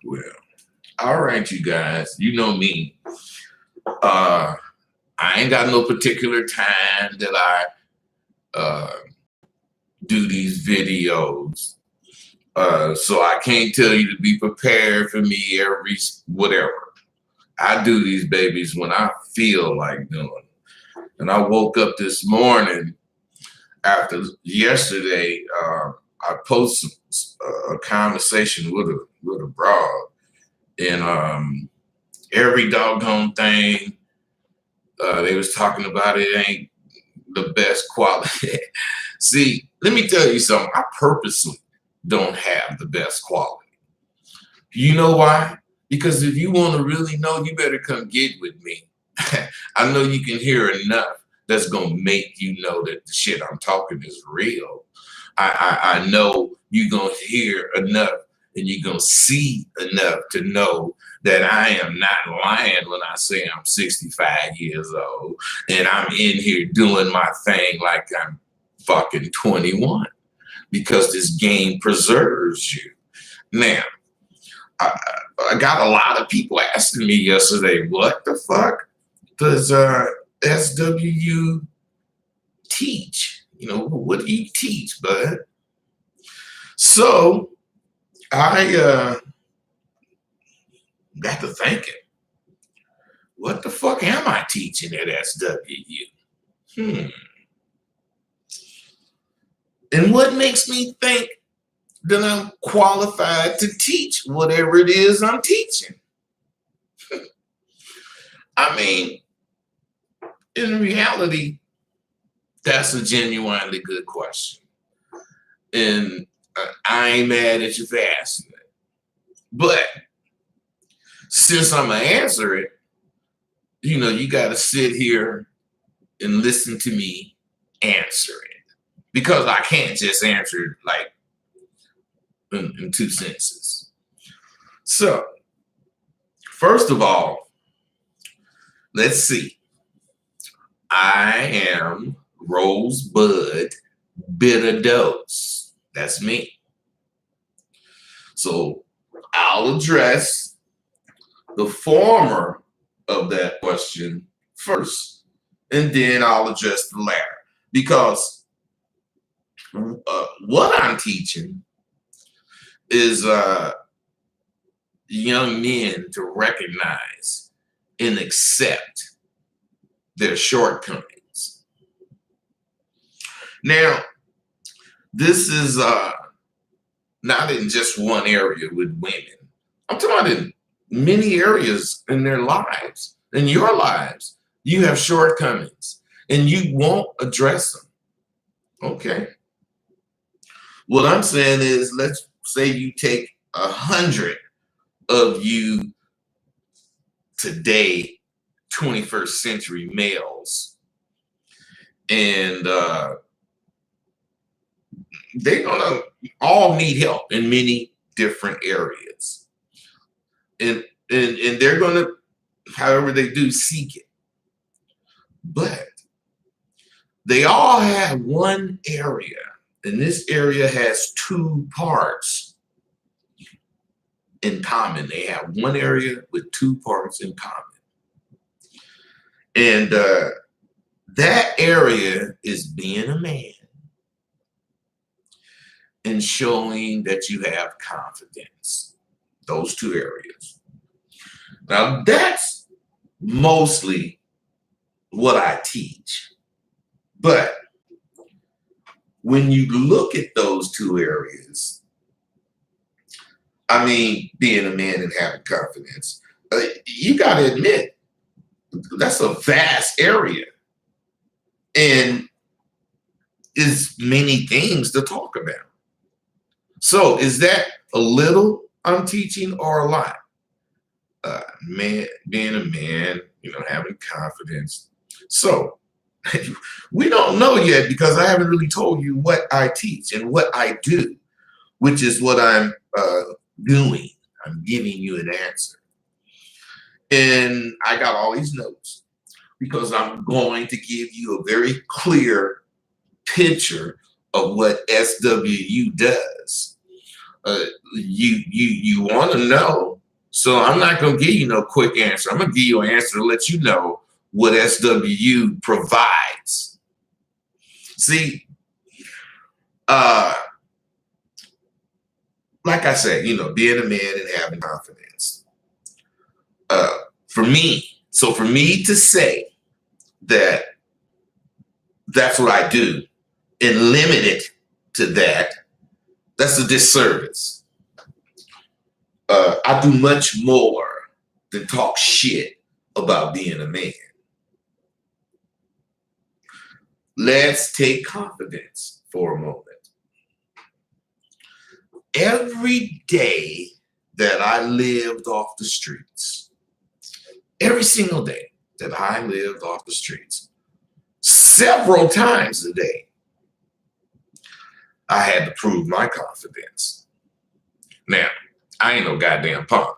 Well, all right, you guys. You know me. I ain't got no particular time that I do these videos. So I can't tell you to be prepared for me every whatever. I do these babies when I feel like doing them. And I woke up this morning after yesterday. I posted a conversation with a broad, and every doggone thing they was talking about it ain't the best quality. See, let me tell you something. I purposely don't have the best quality. You know why? Because if you want to really know, you better come get with me. I know you can hear enough that's gonna make you know that the shit I'm talking is real. I know you're gonna hear enough and you're gonna see enough to know that I am not lying when I say I'm 65 years old and I'm in here doing my thing like I'm fucking 21, because this game preserves you. Now, I got a lot of people asking me yesterday, what the fuck does SWU teach? You know, what do you teach, bud? So I got to thinking, what the fuck am I teaching at SWU? And what makes me think that I'm qualified to teach whatever it is I'm teaching? I mean, in reality, that's a genuinely good question. And I ain't mad at you for asking it. But since I'm going to answer it, you know, you got to sit here and listen to me answer it. Because I can't just answer it like in two sentences. So, first of all, let's see. I am Rosebud Bitter Dose. That's me. So I'll address the former of that question first, and then I'll address the latter. Because what I'm teaching is young men to recognize and accept their shortcomings. Now, this is not in just one area with women. I'm talking about in many areas in their lives, in your lives. You have shortcomings and you won't address them. Okay. What I'm saying is, let's say you take 100 of you today, 21st century males, and they're gonna all need help in many different areas, and they're gonna, however they do, seek it. But they all have one area, and this area has two parts in common. They have one area with two parts in common. And that area is being a man and showing that you have confidence. Those two areas. Now, that's mostly what I teach. But when you look at those two areas, I mean, being a man and having confidence, you got to admit, that's a vast area. And is many things to talk about. So is that a little I'm teaching or a lot? Man, being a man, you know, having confidence. So we don't know yet because I haven't really told you what I teach and what I do, which is what I'm doing. I'm giving you an answer. And I got all these notes because I'm going to give you a very clear picture of what SWU does. You want to know So I'm not going to give you no quick answer. I'm going to give you an answer to let you know what SWU provides. See, like I said, being a man and having confidence. For me to say that that's what I do and limit it to that, that's a disservice. I do much more than talk shit about being a man. Let's take confidence for a moment. Every day that I lived off the streets, every single day that I lived off the streets, several times a day, I had to prove my confidence. Now, I ain't no goddamn punk.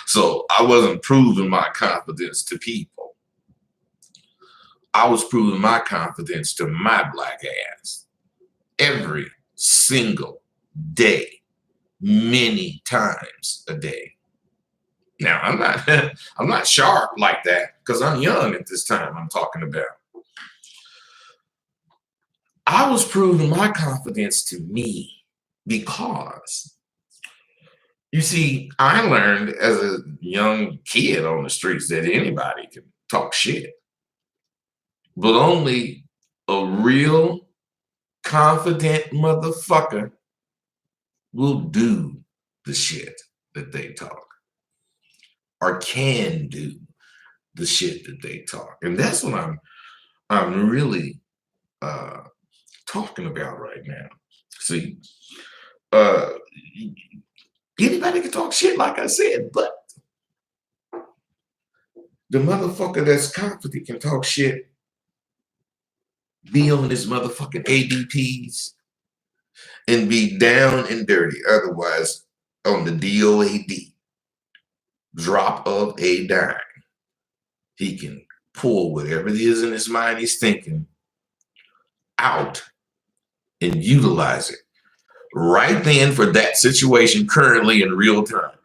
So I wasn't proving my confidence to people. I was proving my confidence to my black ass every single day, many times a day. Now, I'm not sharp like that because I'm young at this time I'm talking about. I was proving my confidence to me because, you see, I learned as a young kid on the streets that anybody can talk shit, but only a real confident motherfucker will do the shit that they talk or can do the shit that they talk. And that's what I'm really talking about right now. See, anybody can talk shit, like I said, but the motherfucker that's confident can talk shit, be on his motherfucking ADPs, and be down and dirty. Otherwise, on the DOAD, drop of a dime, he can pull whatever it is in his mind he's thinking out and utilize it right then for that situation currently in real time.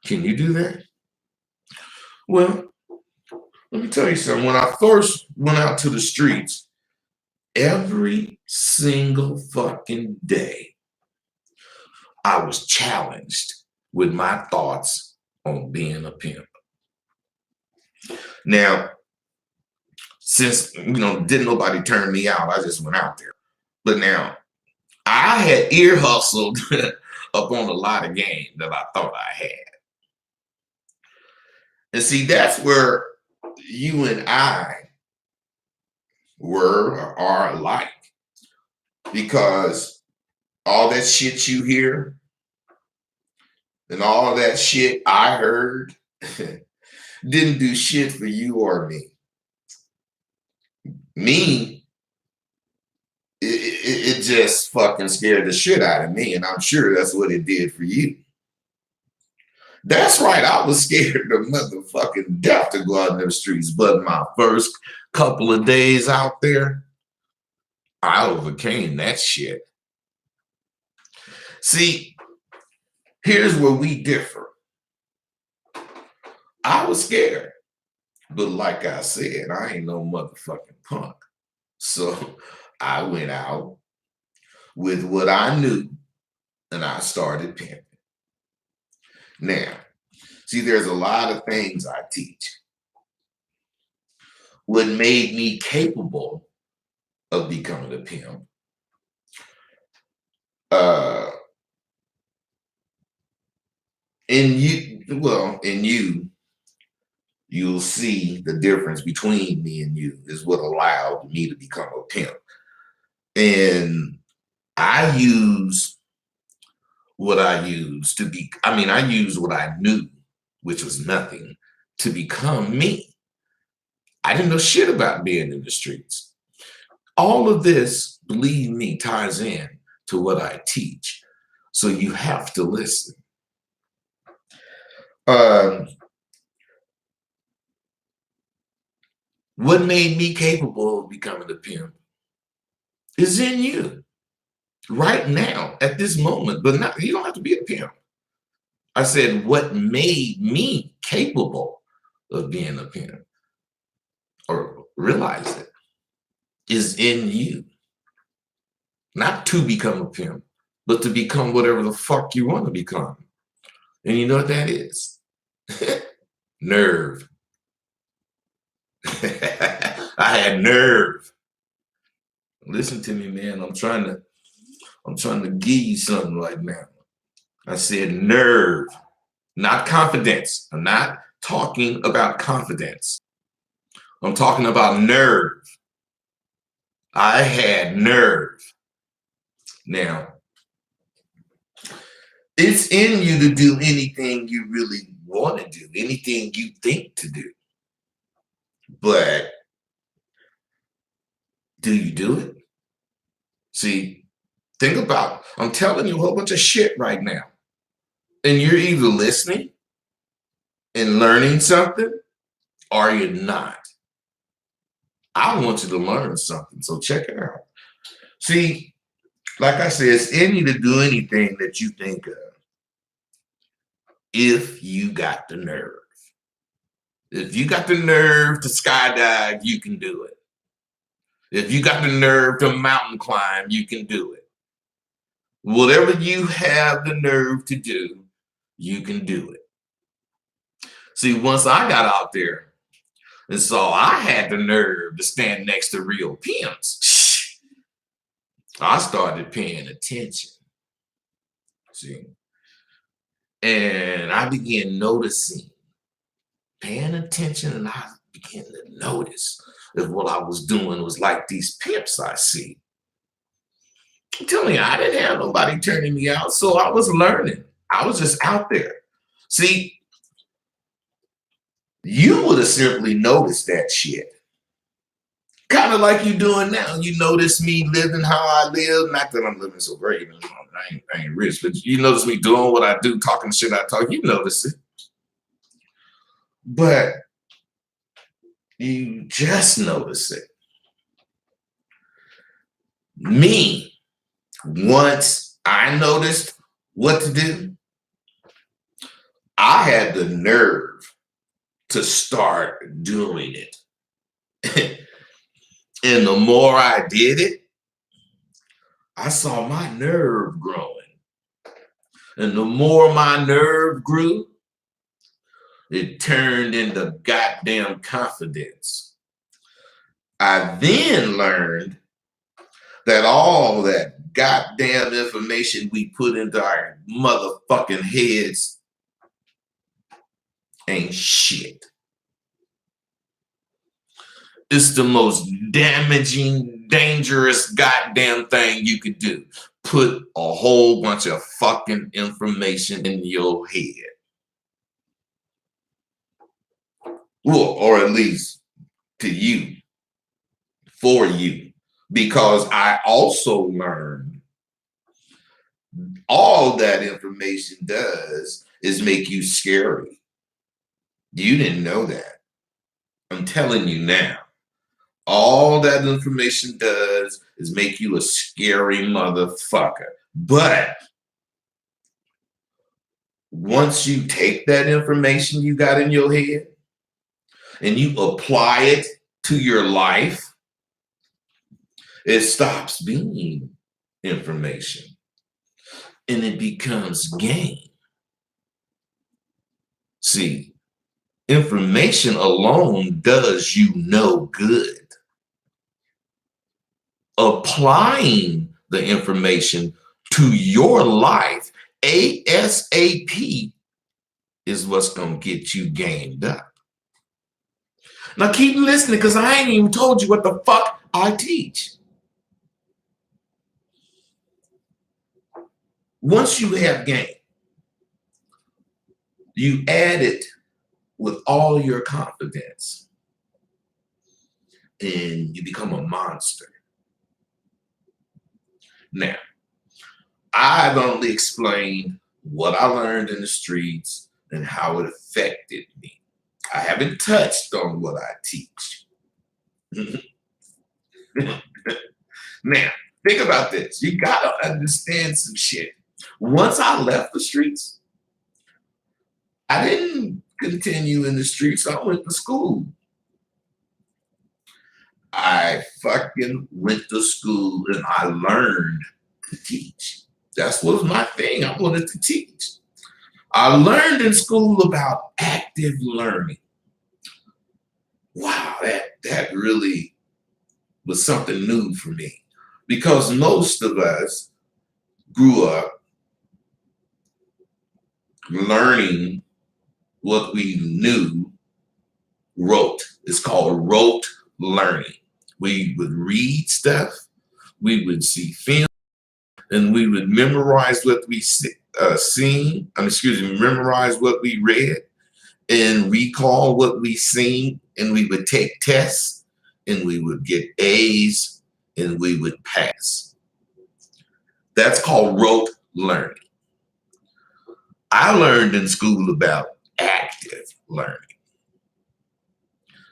Can you do that? Well, let me tell you something. When I first went out to the streets, every single fucking day, I was challenged with my thoughts on being a pimp. Now, since, didn't nobody turn me out, I just went out there. But now, I had ear hustled up on a lot of game that I thought I had. And see, that's where you and I were or are alike. Because all that shit you hear and all that shit I heard didn't do shit for you or me. Me, it just fucking scared the shit out of me, and I'm sure that's what it did for you. That's right, I was scared to motherfucking death to go out in the streets, but my first couple of days out there, I overcame that shit. See, here's where we differ. I was scared, but like I said, I ain't no motherfucking punk. So I went out with what I knew and I started pimping. Now, see, there's a lot of things I teach. What made me capable of becoming a pimp, you'll see the difference between me and you is what allowed me to become a pimp. And I use what I used to be, I used what I knew, which was nothing, to become me. I didn't know shit about being in the streets. All of this, believe me, ties in to what I teach. So you have to listen. What made me capable of becoming a pimp is in you right now at this moment, but you don't have to be a pimp. I said, what made me capable of being a pimp or realize it is in you. Not to become a pimp, but to become whatever the fuck you want to become. And you know what that is? Nerve. I had nerve. Listen to me, man. I'm trying to give you something right now. I said nerve, not confidence. I'm not talking about confidence. I'm talking about nerve. I had nerve. Now, it's in you to do anything you really want to do, anything you think to do. But do you do it? See, think about, I'm telling you a whole bunch of shit right now. And you're either listening and learning something or you're not. I want you to learn something. So check it out. See, like I said, it's in you to do anything that you think of if you got the nerve. If you got the nerve to skydive, you can do it. If you got the nerve to mountain climb, you can do it. Whatever you have the nerve to do, you can do it. See, once I got out there and saw I had the nerve to stand next to real pimps, I started paying attention. See, and I began noticing, paying attention, and I began to notice that what I was doing was like these pimps I see. I'm telling you, I didn't have nobody turning me out, so I was learning. I was just out there. See, you would have simply noticed that shit. Kind of like you doing now. You notice me living how I live. Not that I'm living so great. I ain't rich, but you notice me doing what I do, talking shit I talk. You notice it. But you just notice it. Me, once I noticed what to do, I had the nerve to start doing it. And the more I did it, I saw my nerve growing. And the more my nerve grew, it turned into goddamn confidence. I then learned that all that goddamn information we put into our motherfucking heads ain't shit. It's the most damaging, dangerous goddamn thing you could do. Put a whole bunch of fucking information in your head. Well, or at least to you, for you. Because I also learned all that information does is make you scary. You didn't know that. I'm telling you now. All that information does is make you a scary motherfucker. But once you take that information you got in your head and you apply it to your life, it stops being information and it becomes game. See, information alone does you no good. Applying the information to your life ASAP is what's going to get you gamed up. Now keep listening, because I ain't even told you what the fuck I teach. Once you have game, you add it with all your confidence and you become a monster. Now, I've only explained what I learned in the streets and how it affected me. I haven't touched on what I teach. Now, think about this. You gotta understand some shit. Once I left the streets, I didn't continue in the streets. I went to school. I fucking went to school and I learned to teach. That's what was my thing. I wanted to teach. I learned in school about active learning. Wow, that really was something new for me because most of us grew up learning what we knew rote. It's called rote learning. We would read stuff, we would see film, and we would memorize what we memorize what we read and recall what we seen, and we would take tests and we would get A's and we would pass. That's called rote learning. I learned in school about active learning.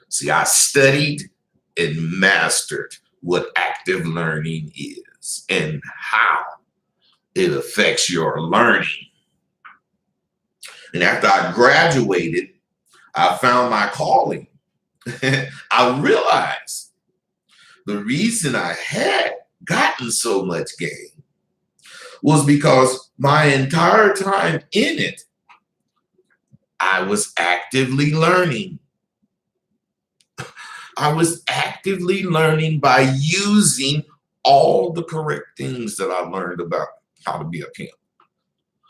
See, I studied and mastered what active learning is and how it affects your learning. And after I graduated, I found my calling. I realized the reason I had gotten so much gain was because my entire time in it, I was actively learning. I was actively learning by using all the correct things that I learned about how to be a pimp.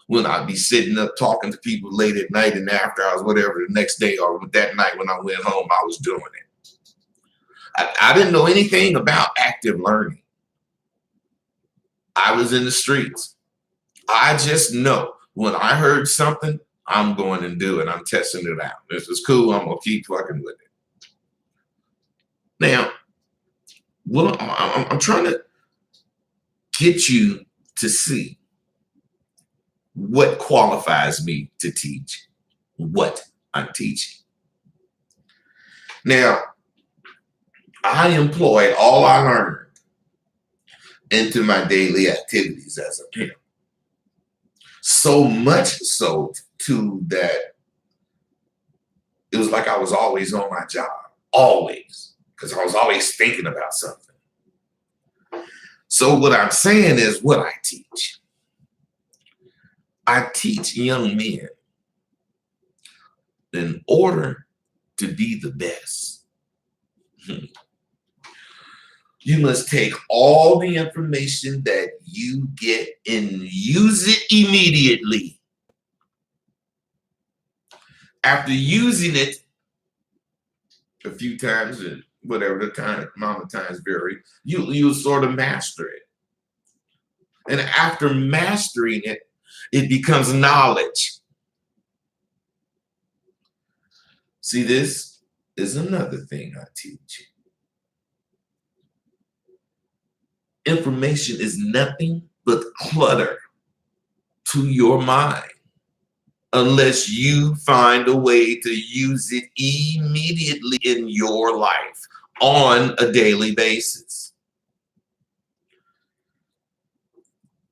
When I'd be sitting up talking to people late at night and after hours, whatever, the next day or that night when I went home, I was doing it. I didn't know anything about active learning. I was in the streets. I just know when I heard something, I'm going and do it. I'm testing it out. This is cool. I'm going to keep fucking with it. Now, I'm trying to get you to see what qualifies me to teach what I'm teaching. Now, I employ all I learned into my daily activities as a pimp. So much so too that it was like I was always on my job, always, because I was always thinking about something. So what I'm saying is what I teach. I teach young men in order to be the best. You must take all the information that you get and use it immediately. After using it a few times, and whatever the amount of times vary, you'll sort of master it. And after mastering it, it becomes knowledge. See, this is another thing I teach. Information is nothing but clutter to your mind unless you find a way to use it immediately in your life on a daily basis.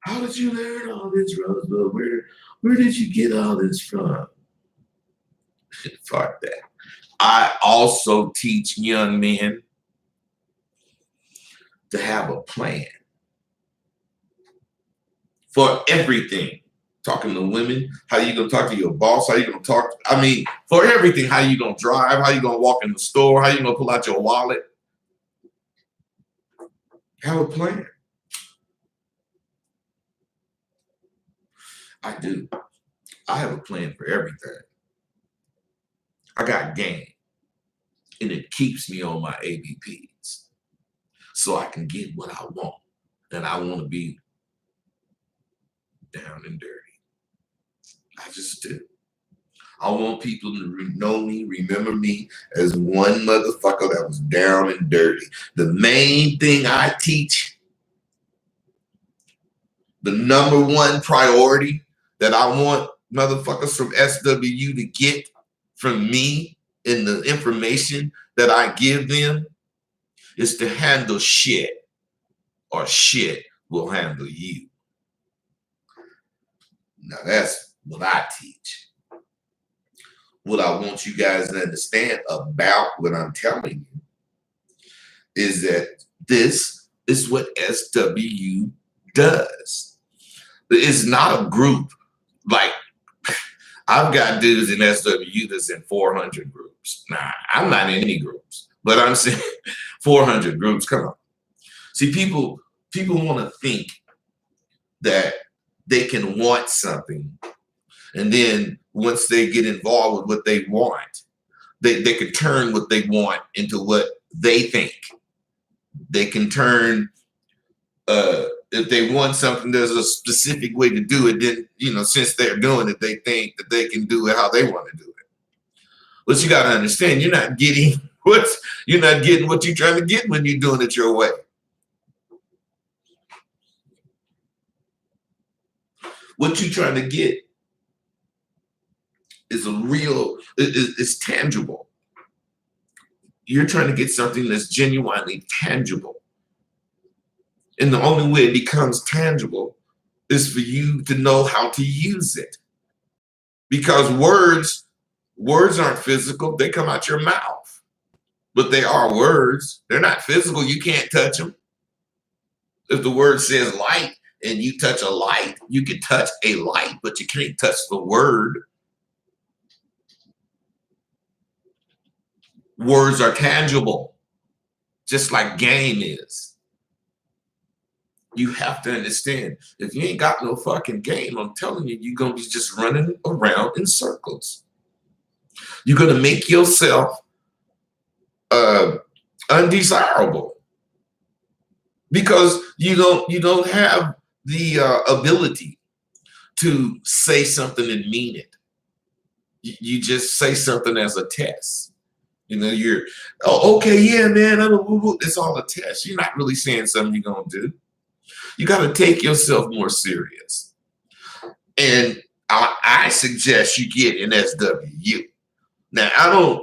How did you learn all this, Rosebud? Where did you get all this from? Fuck that. I also teach young men to have a plan for everything. Talking to women, how you gonna talk to your boss, how you gonna talk, for everything, how you gonna drive, how you gonna walk in the store, how you gonna pull out your wallet. Have a plan. I do. I have a plan for everything. I got game, and it keeps me on my ABPs so I can get what I want, and I want to be down and dirty. I just do. I want people to know me, remember me as one motherfucker that was down and dirty. The main thing I teach, the number one priority that I want motherfuckers from SWU to get from me in the information that I give them is to handle shit, or shit will handle you. Now that's what I teach. what I want you guys to understand about what I'm telling you is that this is what SWU does. It's not a group. Like, I've got dudes in SWU that's in 400 groups. Nah, I'm not in any groups, but I'm saying 400 groups. Come on. See, people want to think that they can want something, and then once they get involved with what they want, they can turn what they want into what they think. They can turn, if they want something, there's a specific way to do it. Then, since they're doing it, they think that they can do it how they want to do it. But you got to understand, you're not getting what you're trying to get when you're doing it your way. What you're trying to get is it's tangible. You're trying to get something that's genuinely tangible. And the only way it becomes tangible is for you to know how to use it. Because words aren't physical, they come out your mouth. But they are words. They're not physical, you can't touch them. If the word says light and you touch a light, you can touch a light, but you can't touch the word. Words are tangible, just like game is. You have to understand, if you ain't got no fucking game, I'm telling you, you're going to be just running around in circles. You're going to make yourself undesirable because you don't have the ability to say something and mean it. You just say something as a test. You're, oh, okay, yeah, man, it's all a test. You're not really saying something you're going to do. You got to take yourself more serious. And I suggest you get an SWU. Now, I don't,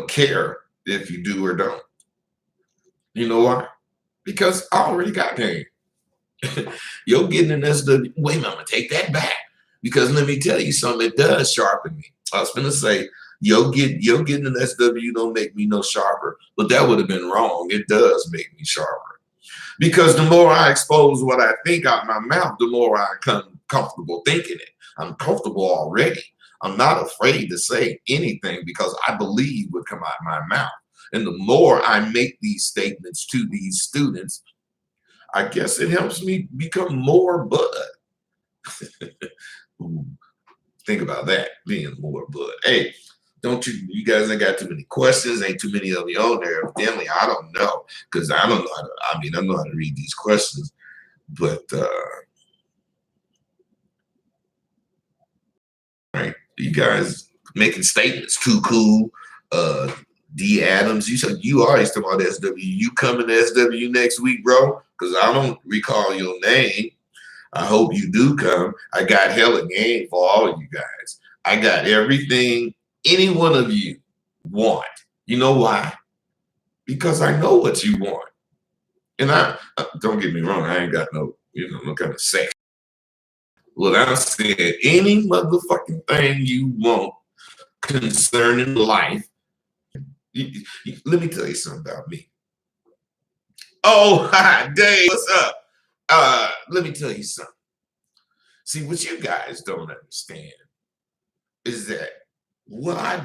care if you do or don't. You know why? Because I already got game. You're getting an SWU. Wait a minute, I'm going to take that back. Because let me tell you something, it does sharpen me. I was going to say, you're getting an SWU don't make me no sharper. But that would have been wrong. It does make me sharper. Because the more I expose what I think out my mouth, the more I come comfortable thinking it. I'm comfortable already. I'm not afraid to say anything because I believe what come out my mouth. And the more I make these statements to these students, I guess it helps me become more bud. Think about that, being more bud. Hey, you guys ain't got too many questions, ain't too many of you on there. Evidently, I don't know, because I don't know how to, I know how to read these questions, but right, you guys making statements too cool. D Adams, you said you always talking about SW. You coming to SW next week, bro? Because I don't recall your name. I hope you do come. I got hella game for all of you guys. I got everything any one of you want. You know why? Because I know what you want. And I don't get me wrong, I ain't got no kind of sex. What I'm saying, any motherfucking thing you want concerning life, let me tell you something about me. Oh, hi, Dave, what's up? Let me tell you something. See, what you guys don't understand is that what I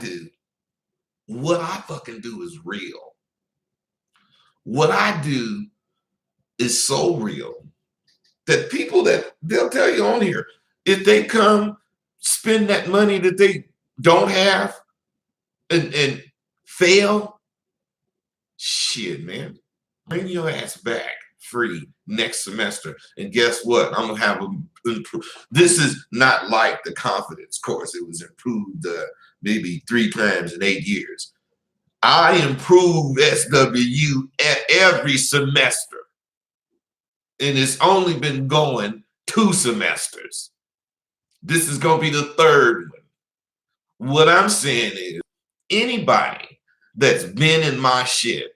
fucking do is real. What I do is so real that people they'll tell you on here, if they come spend that money that they don't have and fail, shit, man, bring your ass back free next semester. And guess what? I'm gonna have them improve. This is not like the confidence course. It was improved maybe 3 times in 8 years. I improve SWU every semester. And it's only been going 2 semesters. This is going to be the 3rd one. What I'm saying is anybody that's been in my shit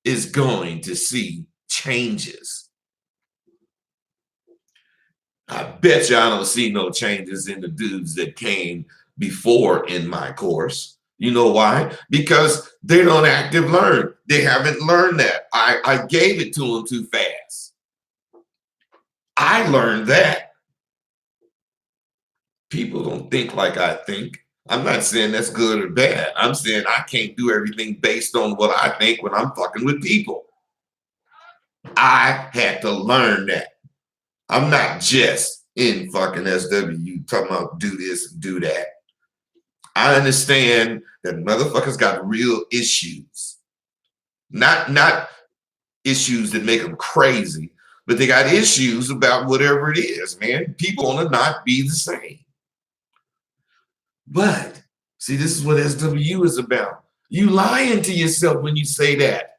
is going to see changes. I bet you I don't see no changes in the dudes that came before in my course. You know why? Because they don't active learn. They haven't learned that. I gave it to them too fast. I learned that. People don't think like I think. I'm not saying that's good or bad. I'm saying I can't do everything based on what I think when I'm fucking with people. I had to learn that. I'm not just in fucking SWU talking about do this and do that. I understand that motherfuckers got real issues. Not issues that make them crazy, but they got issues about whatever it is, man. People want to not be the same. But see, this is what SWU is about. You lying to yourself when you say that.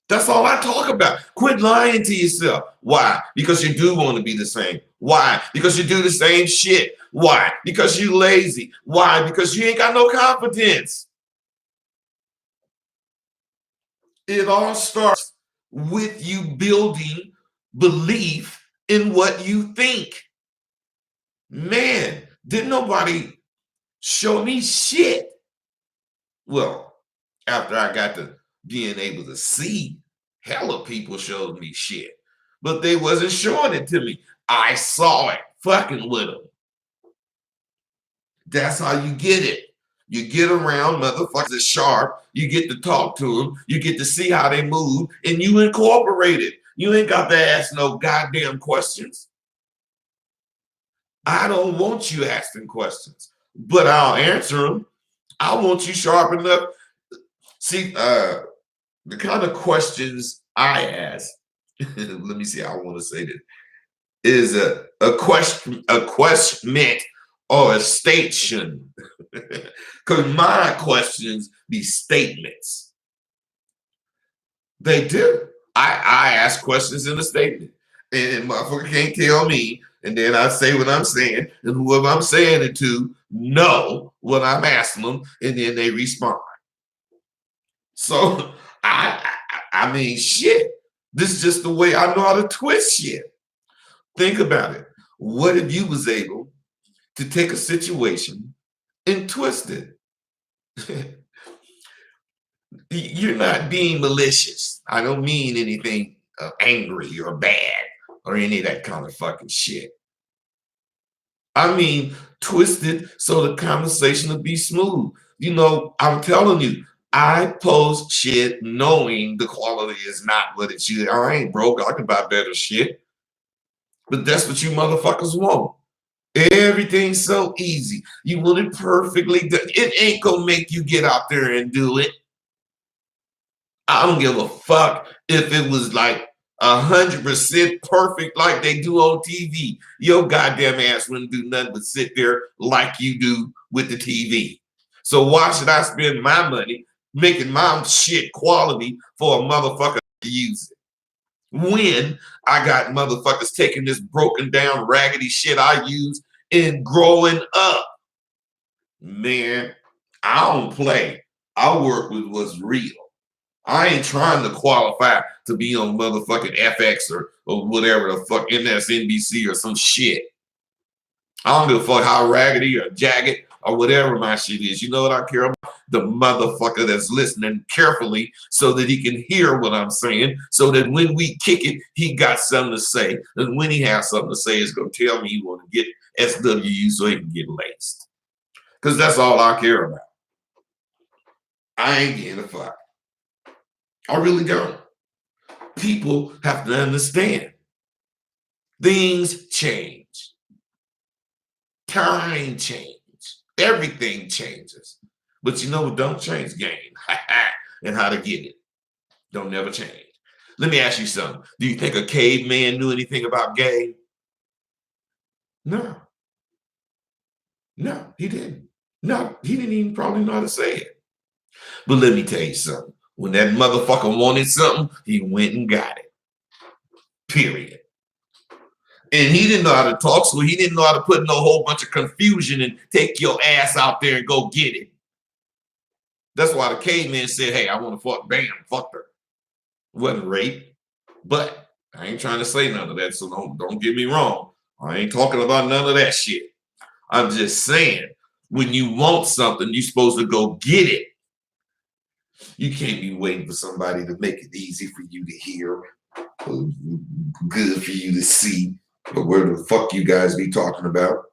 That's all I talk about. Quit lying to yourself. Why? Because you do want to be the same. Why? Because you do the same shit. Why? Because you lazy. Why? Because you ain't got no confidence. It all starts with you building belief in what you think. Man, didn't nobody show me shit. Well, after I got to being able to see, hella people showed me shit, but they wasn't showing it to me. I saw it fucking with them. That's how you get it. You get around motherfuckers that's sharp. You get to talk to them. You get to see how they move, and you incorporate it. You ain't got to ask no goddamn questions. I don't want you asking questions, but I'll answer them. I want you sharp enough. See, the kind of questions I ask, let me see how I want to say this, is a question or a station. Because my questions be statements. They do. I ask questions in a statement. And motherfucker can't tell me. And then I say what I'm saying. And whoever I'm saying it to know what I'm asking them. And then they respond. So I mean, shit. This is just the way I know how to twist shit. Think about it. What if you was able to take a situation and twist it? You're not being malicious. I don't mean anything angry or bad or any of that kind of fucking shit. I mean, twist it so the conversation will be smooth. You know, I'm telling you, I post shit knowing the quality is not what it should. I ain't broke. I can buy better shit. But that's what you motherfuckers want. Everything's so easy. You want it perfectly done. It ain't gonna make you get out there and do it. I don't give a fuck if it was like 100% perfect like they do on TV. Your goddamn ass wouldn't do nothing but sit there like you do with the TV. So why should I spend my money making my shit quality for a motherfucker to use it? When I got motherfuckers taking this broken down raggedy shit I use and growing up. Man, I don't play. I work with what's real. I ain't trying to qualify to be on motherfucking FX or whatever the fuck, MSNBC or some shit. I don't give a fuck how raggedy or jagged or whatever my shit is. You know what I care about? The motherfucker that's listening carefully so that he can hear what I'm saying, so that when we kick it, he got something to say. And when he has something to say, it's going to tell me he want to get SWU so he can get laced. Because that's all I care about. I ain't getting a fuck. I really don't. People have to understand. Things change. Time change. Everything changes. But you know what don't change? Game. And how to get it. Don't never change. Let me ask you something. Do you think a caveman knew anything about game? No. No, he didn't. No, he didn't even probably know how to say it. But let me tell you something. When that motherfucker wanted something, he went and got it. Period. And he didn't know how to talk, so he didn't know how to put no whole bunch of confusion and take your ass out there and go get it. That's why the caveman said, hey, I want to fuck, bam, fucked her. It wasn't rape, but I ain't trying to say none of that, so don't get me wrong. I ain't talking about none of that shit. I'm just saying, when you want something, you're supposed to go get it. You can't be waiting for somebody to make it easy for you to hear, or good for you to see, or where the fuck you guys be talking about.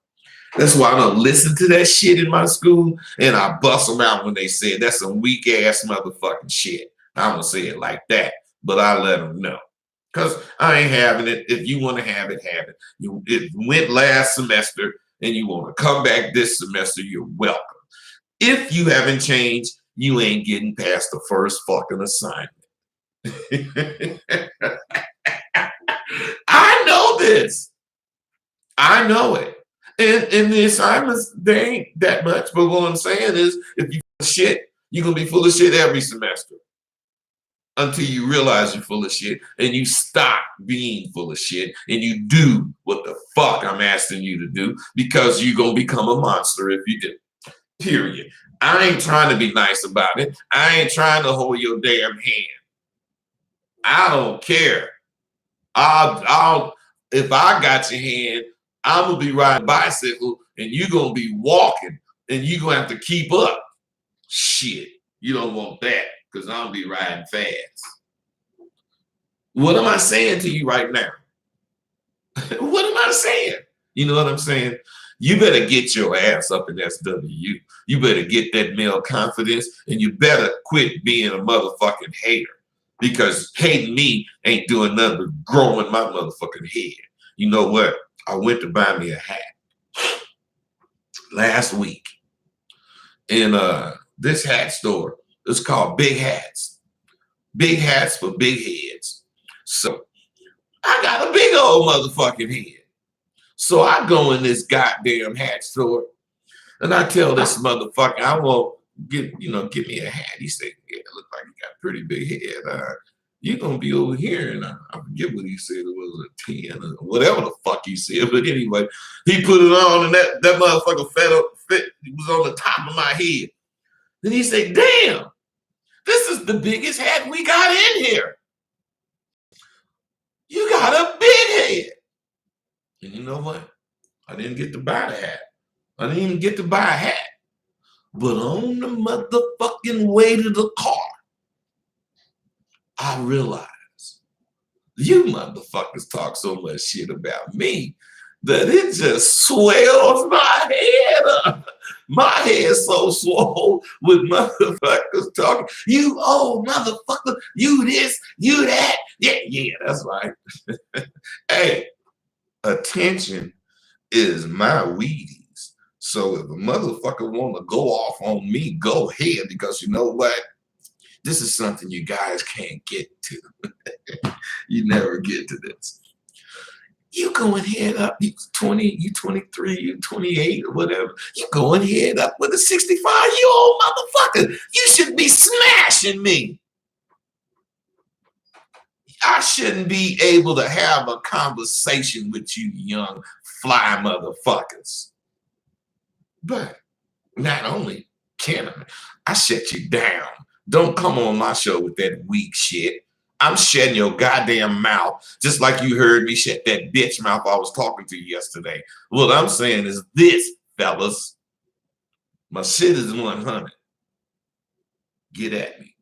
That's why I don't listen to that shit in my school, and I bust them out when they say it. That's some weak ass motherfucking shit. I don't say it like that, but I let them know. Because I ain't having it. If you want to have it, have it. It went last semester and you want to come back this semester, you're welcome. If you haven't changed, you ain't getting past the first fucking assignment. I know this. I know it. And the assignments, they ain't that much. But what I'm saying is, if you full of shit, you're going to be full of shit every semester until you realize you're full of shit and you stop being full of shit and you do what the fuck I'm asking you to do, because you're going to become a monster if you do. Period. I ain't trying to be nice about it. I ain't trying to hold your damn hand. I don't care. I'll if I got your hand, I'm gonna be riding a bicycle and you're gonna be walking and you're gonna have to keep up. Shit, you don't want that, because I'm gonna be riding fast. What am I saying to you right now? What am I saying? You know what I'm saying? You better get your ass up in SWU. You better get that male confidence, and you better quit being a motherfucking hater, because hating me ain't doing nothing but growing my motherfucking head. You know what? I went to buy me a hat last week in this hat store. It's called Big Hats. Big hats for big heads. So I got a big old motherfucking head. So I go in this goddamn hat store and I tell this motherfucker, I want give me a hat. He said, yeah, it look like you got a pretty big head. You're gonna be over here, and I forget what he said. It was a 10 or whatever the fuck he said. But anyway, he put it on, and that motherfucker fit. It was on the top of my head. Then he said, damn, this is the biggest hat we got in here. You got a big head. And you know what? I didn't get to buy the hat. I didn't even get to buy a hat. But on the motherfucking way to the car, I realized you motherfuckers talk so much shit about me that it just swells my head up. My head's so swole with motherfuckers talking. You old motherfucker, you this, you that. Yeah, that's right. Hey, attention is my Wheaties. So if a motherfucker want to go off on me, go ahead, because you know what? This is something you guys can't get to. You never get to this. You going head up, you 20, you 23, you 28 or whatever. You going head up with a 65-year-old motherfucker. You should be smashing me. I shouldn't be able to have a conversation with you young fly motherfuckers. But not only can I shut you down. Don't come on my show with that weak shit. I'm shutting your goddamn mouth, just like you heard me shut that bitch mouth I was talking to you yesterday. What I'm saying is this, fellas. My shit is 100. Get at me.